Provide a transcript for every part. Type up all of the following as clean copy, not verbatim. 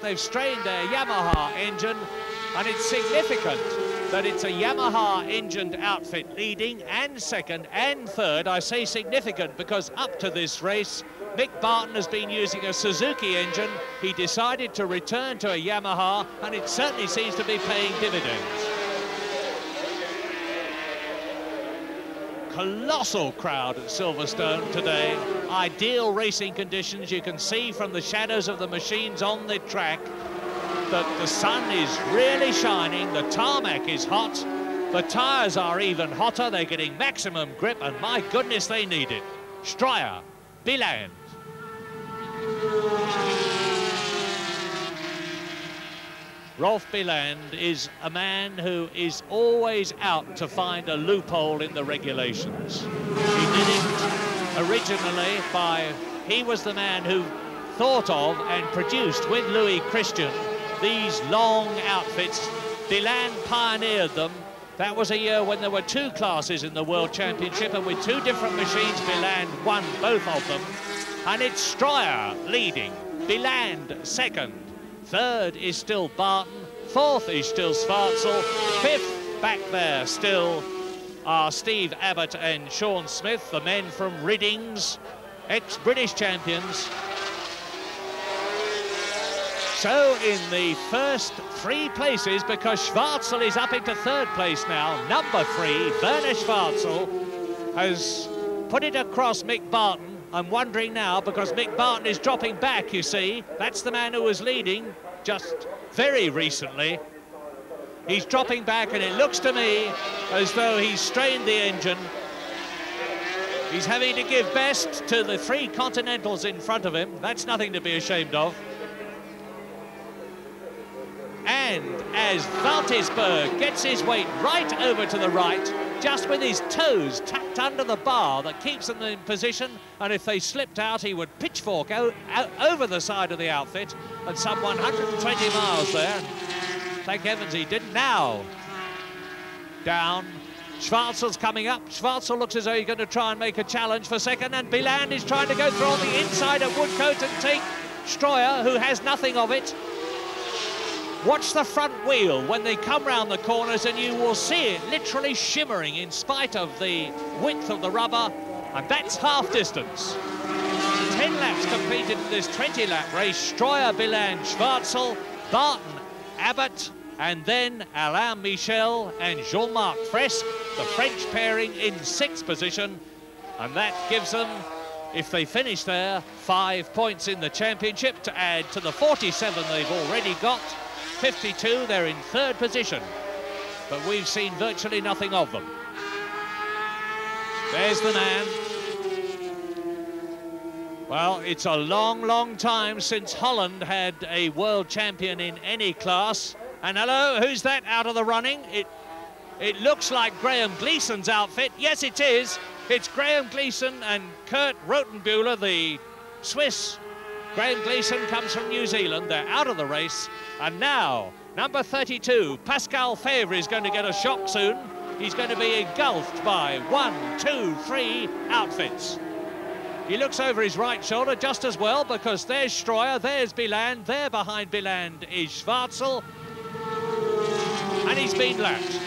they've strained their Yamaha engine, and it's significant that it's a Yamaha-engined outfit leading and second and third. I say significant because up to this race, Mick Barton has been using a Suzuki engine. He decided to return to a Yamaha, and it certainly seems to be paying dividends. Colossal crowd at Silverstone today. Ideal racing conditions. You can see from the shadows of the machines on the track that the sun is really shining, the tarmac is hot, the tyres are even hotter, they're getting maximum grip, and my goodness, they need it. Stryer, Biland. Rolf Biland is a man who is always out to find a loophole in the regulations. He did it originally he was the man who thought of and produced with Louis Christian these long outfits. Biland pioneered them. That was a year when there were two classes in the World Championship, and with two different machines, Biland won both of them. And it's Stryer leading, Biland second. Third is still Barton, fourth is still Schwarzel, fifth back there still are Steve Abbott and Sean Smith, the men from Riddings, ex-British champions. So in the first three places, because Schwarzel is up into third place now, number 3, Werner Schwarzel, has put it across Mick Barton. I'm wondering now, because Mick Barton is dropping back, you see. That's the man who was leading just very recently. He's dropping back, and it looks to me as though he's strained the engine. He's having to give best to the 3 Continentals in front of him. That's nothing to be ashamed of. And as Valtisberg gets his weight right over to the right, just with his toes tucked under the bar that keeps them in position, and if they slipped out, he would pitchfork out over the side of the outfit, and some 120 miles there. Thank heavens he didn't. Now, down. Schwarzel's coming up. Schwarzel looks as though he's going to try and make a challenge for second, and Biland is trying to go through on the inside of Woodcote and take Stryer, who has nothing of it. Watch the front wheel when they come round the corners, and you will see it literally shimmering in spite of the width of the rubber, and that's half distance. 10 laps completed in this 20-lap race. Stryer, Biland, Schwarzel, Barton, Abbott, and then Alain Michel and Jean-Marc Fresque, the French pairing in 6th position, and that gives them, if they finish there, 5 points in the championship to add to the 47 they've already got. 52, they're in 3rd position, but we've seen virtually nothing of them. There's the man. Well, it's a long, long time since Holland had a world champion in any class. And hello, who's that out of the running? It looks like Graham Gleason's outfit. Yes, it is. It's Graham Gleason and Kurt Rotenbuehler, the Swiss. Graham Gleason comes from New Zealand. They're out of the race. And now, number 32, Pascal Fevre is going to get a shock soon. He's going to be engulfed by 1, 2, 3 outfits. He looks over his right shoulder just as well, because there's Stryer, there's Biland, there behind Biland is Schwarzel, and he's been lapped.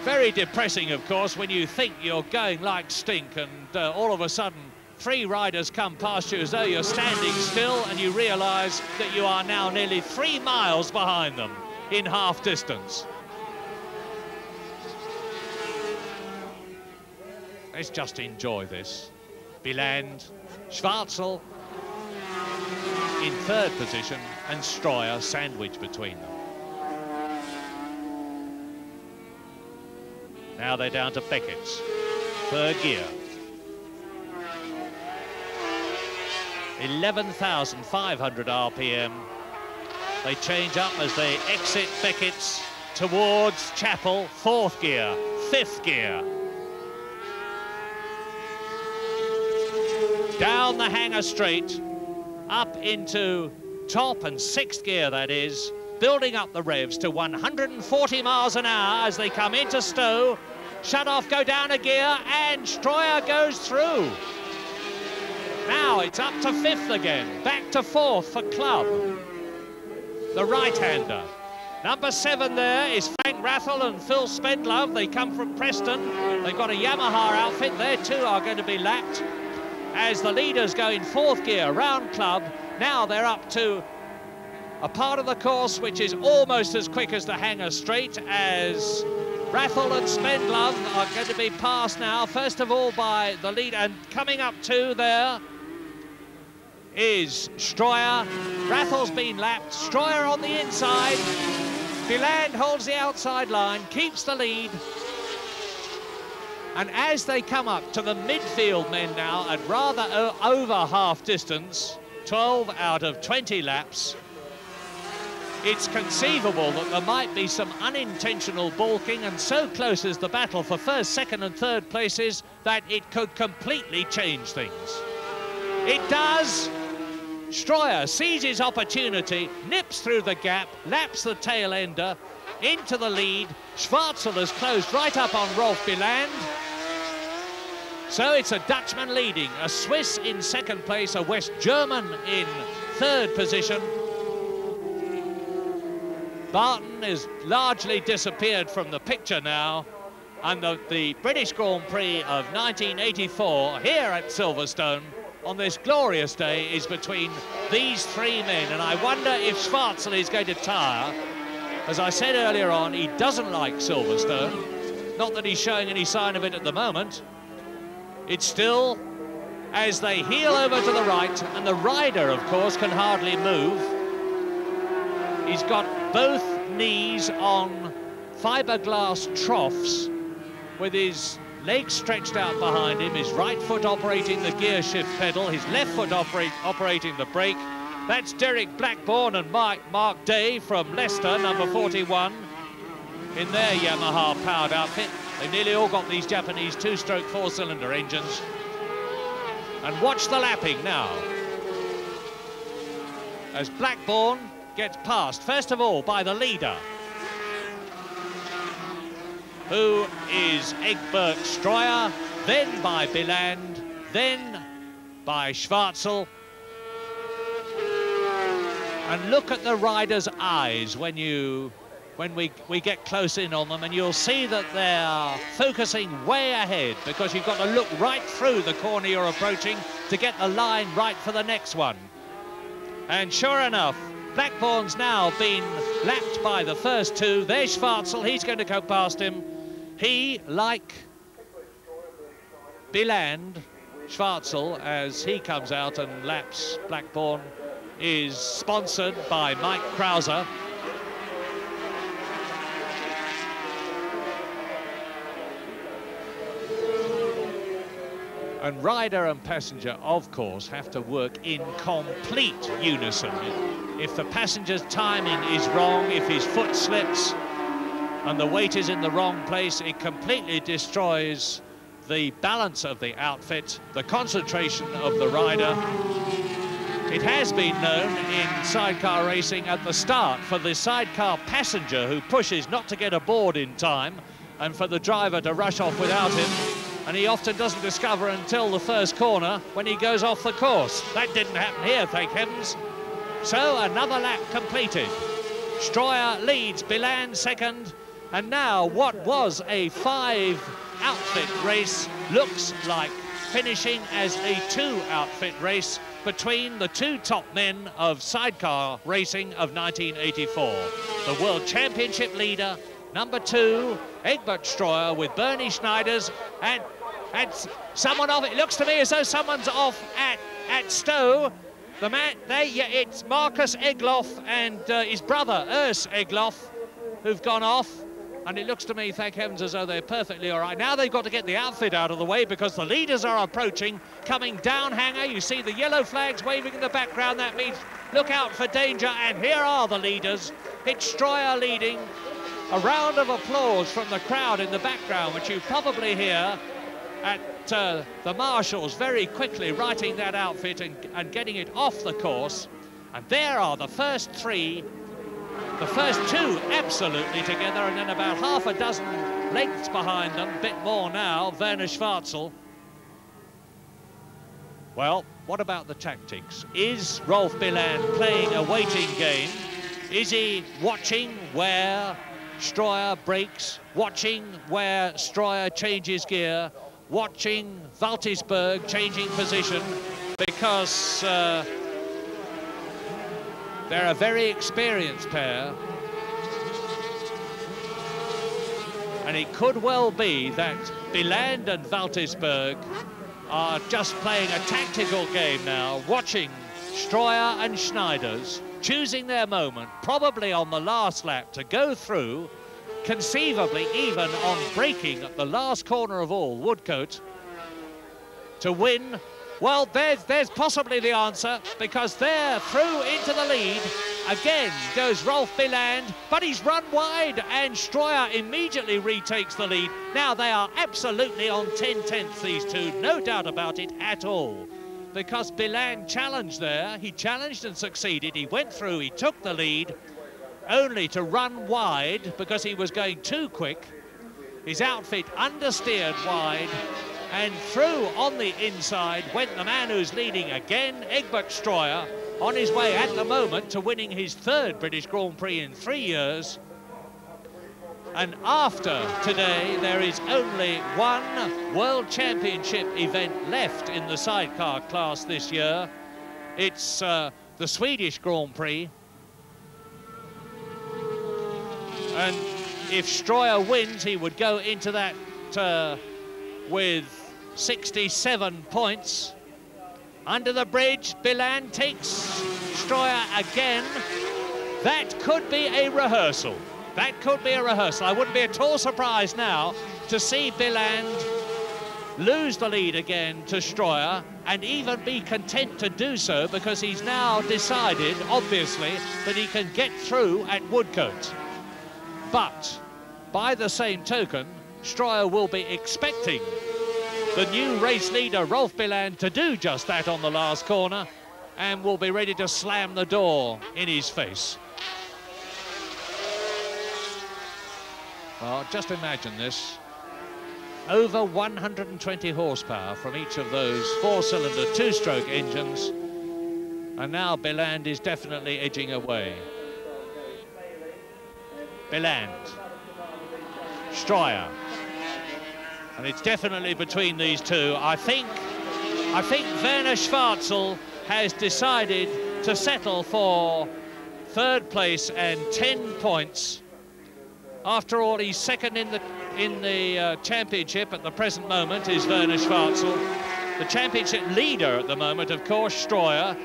Very depressing, of course, when you think you're going like stink, and all of a sudden 3 riders come past you as though you're standing still, and you realise that you are now nearly 3 miles behind them in half distance. Let's just enjoy this. Biland, Schwarzel in 3rd position, and Stryer sandwiched between them. Now they're down to Beckett's 3rd gear. 11,500 RPM. They change up as they exit Beckett's towards Chapel, 4th gear, 5th gear. Down the hanger straight, up into top and 6th gear, that is, building up the revs to 140 miles an hour as they come into Stowe. Shut off, go down a gear, and Stryer goes through. Now it's up to 5th again, back to 4th for Club, the right-hander. Number 7 there is Frank Rathel and Phil Spendlove. They come from Preston. They've got a Yamaha outfit. They too are going to be lapped as the leaders go in 4th gear round Club. Now they're up to a part of the course which is almost as quick as the Hanger Straight, as Rathel and Spendlove are going to be passed now, first of all by the lead, and coming up to there is Stroyer. Rathel's been lapped. Stroyer on the inside. Biland holds the outside line, keeps the lead. And as they come up to the midfield men now at rather over half distance, 12 out of 20 laps, it's conceivable that there might be some unintentional balking, and so close is the battle for 1st, 2nd and 3rd places that it could completely change things. It does. Stroyer sees his opportunity, nips through the gap, laps the tail ender into the lead. Schwarzel has closed right up on Rolf Biland. So it's a Dutchman leading, a Swiss in 2nd place, a West German in 3rd position. Barton has largely disappeared from the picture now, and the British Grand Prix of 1984 here at Silverstone on this glorious day is between these 3 men, and I wonder if Schwarzel is going to tire. As I said earlier on, he doesn't like Silverstone, not that he's showing any sign of it at the moment. It's still, as they heel over to the right, and the rider, of course, can hardly move. He's got both knees on fiberglass troughs with his legs stretched out behind him, his right foot operating the gear shift pedal, his left foot operating the brake. That's Derek Blackburn and Mark Day from Leicester, number 41, in their Yamaha powered outfit. They've nearly all got these Japanese 2-stroke 4-cylinder engines. And watch the lapping now, as Blackburn gets passed, first of all, by the leader, who is Egbert Stroyer, then by Biland, then by Schwarzel. And look at the rider's eyes when we get close in on them, and you'll see that they're focusing way ahead, because you've got to look right through the corner you're approaching to get the line right for the next one. And sure enough, Blackburn's now been lapped by the first 2. There's Schwarzel, he's going to go past him. He, like Biland, Schwarzel, as he comes out and laps Blackburn, is sponsored by Mike Krauser. And rider and passenger, of course, have to work in complete unison. If the passenger's timing is wrong, if his foot slips and the weight is in the wrong place, it completely destroys the balance of the outfit, the concentration of the rider. It has been known in sidecar racing at the start for the sidecar passenger who pushes not to get aboard in time, and for the driver to rush off without him. And he often doesn't discover until the first corner when he goes off the course. That didn't happen here, thank heavens. So another lap completed. Stroyer leads, Biland second, and now what was a 5-outfit race looks like finishing as a 2-outfit race between the 2 top men of sidecar racing of 1984. The World Championship leader, number 2, Egbert Stroyer, with Bernie Schneiders, and someone off. It looks to me as though someone's off at Stowe. The man, it's Marcus Egloff and his brother Urs Egloff who've gone off, and it looks to me, thank heavens, as though they're perfectly all right. Now they've got to get the outfit out of the way because the leaders are approaching, coming down Hanger. You see the yellow flags waving in the background. That means look out for danger, and here are the leaders. It's Stroyer leading. A round of applause from the crowd in the background, which you probably hear at the marshals very quickly writing that outfit and getting it off the course. And there are the first 3, the first 2 absolutely together, and then about half a dozen lengths behind them, a bit more now, Werner Schwarzel. Well, what about the tactics? Is Rolf Biland playing a waiting game? Is he watching where Stroyer breaks, watching where Stroyer changes gear, watching Valtisberg changing position? Because they're a very experienced pair. And it could well be that Biland and Valtisberg are just playing a tactical game now, watching Stroyer and Schneiders choosing their moment, probably on the last lap, to go through, conceivably even on braking at the last corner of all, Woodcote, to win. Well, there's possibly the answer, because they're through into the lead. Again goes Rolf Biland, but he's run wide, and Stroyer immediately retakes the lead. Now they are absolutely on 10/10, these two, no doubt about it at all. Because Biland challenged there, he challenged and succeeded, he went through, he took the lead, only to run wide because he was going too quick. His outfit understeered wide, and through on the inside went the man who's leading again, Egbert Stroyer, on his way at the moment to winning his third British Grand Prix in 3 years. And after today, there is only one World Championship event left in the sidecar class this year. It's the Swedish Grand Prix. And if Stroyer wins, he would go into that with 67 points. Under the bridge, Biland takes Stroyer again. That could be a rehearsal. That could be a rehearsal. I wouldn't be at all surprised now to see Biland lose the lead again to Stroyer, and even be content to do so, because he's now decided, obviously, that he can get through at Woodcote. But by the same token, Stroyer will be expecting the new race leader, Rolf Biland, to do just that on the last corner, and will be ready to slam the door in his face. Well, just imagine this. Over 120 horsepower from each of those four-cylinder, two-stroke engines. And now Biland is definitely edging away. Biland. Stroyer. And it's definitely between these two. I think Werner Schwarzel has decided to settle for third place and 10 points. After all, he's second in the championship at the present moment, is Werner Schwarzel. The championship leader at the moment, of course, Stroyer.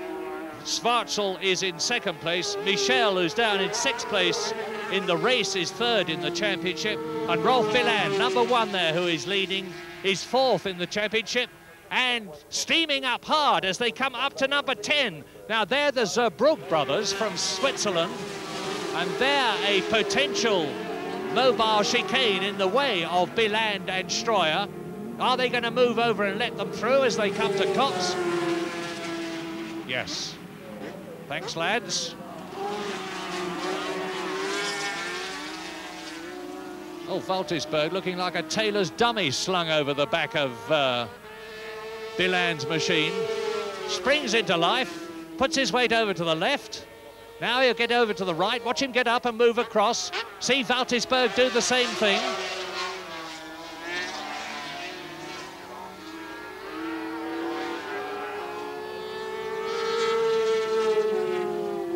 Schwarzel is in second place. Michel, who's down in sixth place in the race, is third in the championship. And Rolf Biland, number one there, who is leading, is fourth in the championship. And steaming up hard as they come up to number 10. Now, they're the Zerbrugge brothers from Switzerland. And they're a potential mobile chicane in the way of Biland and Stroyer. Are they going to move over and let them through as they come to Cox? Yes. Thanks, lads. Oh, Valtisberg looking like a tailor's dummy slung over the back of Biland's machine. Springs into life, puts his weight over to the left. Now he'll get over to the right. Watch him get up and move across. See Valtisberg do the same thing.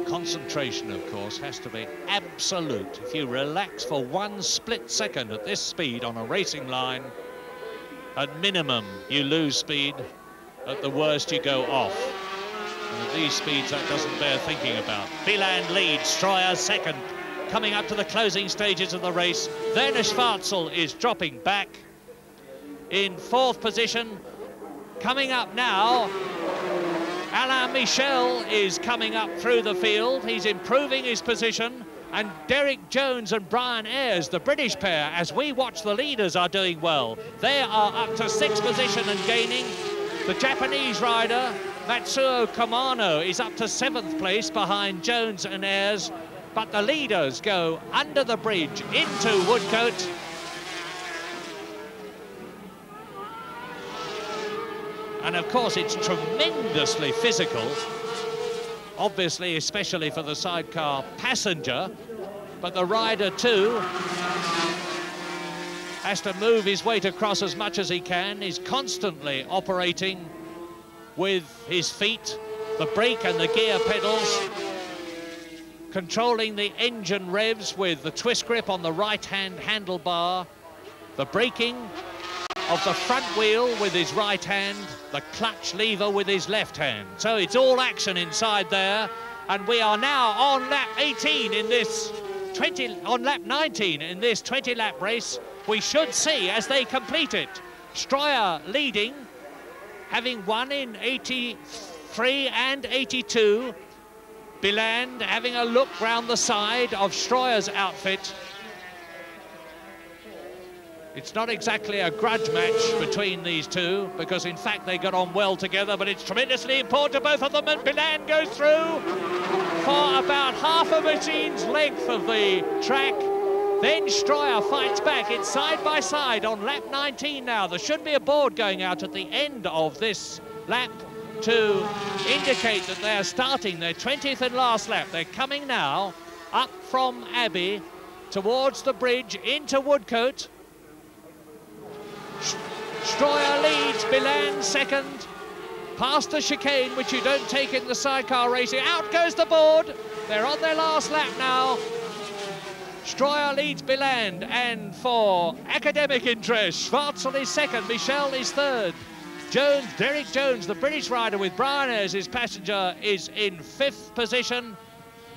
Concentration, of course, has to be absolute. If you relax for 1 split second at this speed on a racing line, at minimum you lose speed, at the worst you go off. And at these speeds, that doesn't bear thinking about. Biland leads, Stroyer second. Coming up to the closing stages of the race, Werner Schwarzel is dropping back in fourth position. Coming up now, Alain Michel is coming up through the field. He's improving his position. And Derek Jones and Brian Ayres, the British pair, as we watch the leaders, are doing well. They are up to sixth position and gaining. The Japanese rider, Matsuo Kamano, is up to seventh place behind Jones and Ayres, but the leaders go under the bridge into Woodcote. And of course, it's tremendously physical, obviously, especially for the sidecar passenger, but the rider too has to move his weight across as much as he can. He's constantly operating with his feet, the brake and the gear pedals, controlling the engine revs with the twist grip on the right-hand handlebar, the braking of the front wheel with his right hand, the clutch lever with his left hand. So it's all action inside there, and we are now on lap 18 in this on lap 19 in this 20-lap race. We should see as they complete it. Stroyer leading, having won in 83 and 82. Biland having a look round the side of Stroyer's outfit. It's not exactly a grudge match between these two, because in fact they got on well together, but it's tremendously important to both of them, and Biland goes through for about half a machine's length of the track. Then Stroyer fights back. It's side by side on lap 19 now. There should be a board going out at the end of this lap to indicate that they're starting their 20th and last lap. They're coming now up from Abbey towards the bridge into Woodcote. Stroyer leads, Biland second, past the chicane, which you don't take in the sidecar racing. Out goes the board. They're on their last lap now. Stroyer leads Biland, and for academic interest, Schwarzel is second, Michel is third. Jones, Derek Jones, the British rider with Brian as his passenger, is in 5th position,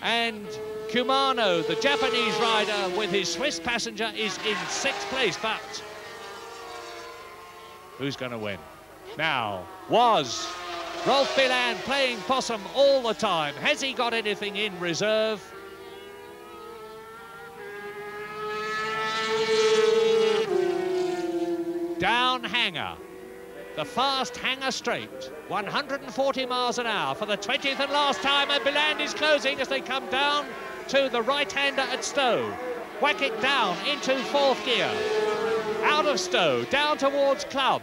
and Kumano, the Japanese rider with his Swiss passenger, is in 6th place. But who's going to win? Now, was Rolf Biland playing possum all the time? Has he got anything in reserve? Down hanger, the fast hanger straight, 140 miles an hour for the 20th and last time, and Biland is closing as they come down to the right-hander at Stowe. Whack it down into 4th gear. Out of Stowe, down towards Club.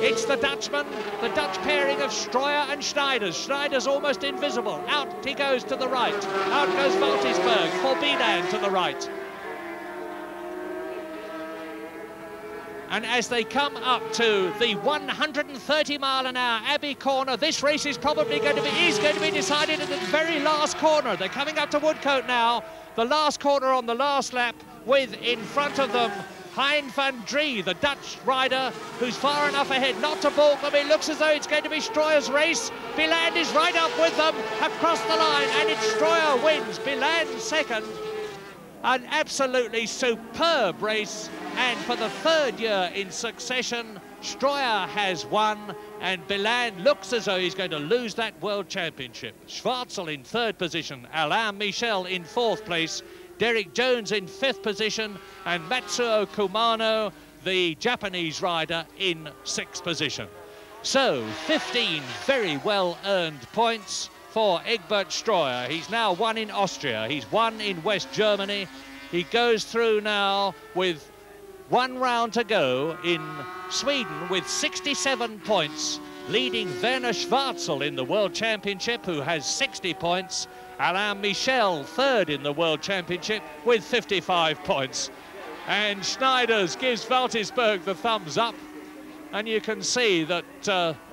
It's the Dutchman, the Dutch pairing of Stroyer and Schneiders. Schneider's almost invisible. Out he goes to the right. Out goes Valtisberg for Biland to the right. And as they come up to the 130-mile-an-hour Abbey corner, this race is probably going to be decided at the very last corner. They're coming up to Woodcote now, the last corner on the last lap, with in front of them Hein van Drie, the Dutch rider, who's far enough ahead not to balk them. It looks as though it's going to be Stroyer's race. Biland is right up with them across the line, and it's Stroyer wins. Biland second. An absolutely superb race, and for the 3rd year in succession, Stroyer has won, and Biland looks as though he's going to lose that World Championship. Schwarzel in 3rd position, Alain Michel in 4th place, Derek Jones in 5th position, and Matsuo Kumano, the Japanese rider, in 6th position. So, 15 very well-earned points for Egbert Stroyer. He's now won in Austria, he's won in West Germany. He goes through now with 1 round to go in Sweden with 67 points, leading Werner Schwarzel in the World Championship, who has 60 points. Alain Michel, 3rd in the World Championship with 55 points. And Schneiders gives Valtisberg the thumbs up. And you can see that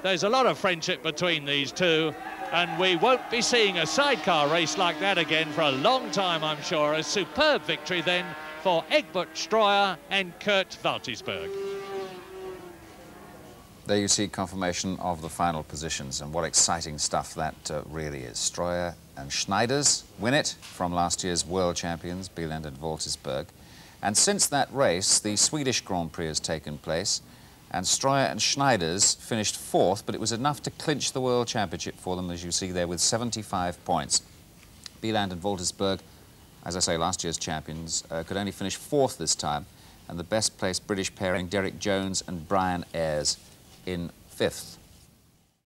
there's a lot of friendship between these two. And we won't be seeing a sidecar race like that again for a long time, I'm sure. A superb victory then for Egbert Stroyer and Kurt Valtisberg. There you see confirmation of the final positions, and what exciting stuff that really is. Stroyer and Schneiders win it from last year's world champions, Biland and Valtisberg. And since that race, the Swedish Grand Prix has taken place, and Stroyer and Schneiders finished 4th, but it was enough to clinch the World Championship for them, as you see there, with 75 points. Biland and Valtisberg, as I say, last year's champions, could only finish 4th this time, and the best placed British pairing, Derek Jones and Brian Ayres, in 5th.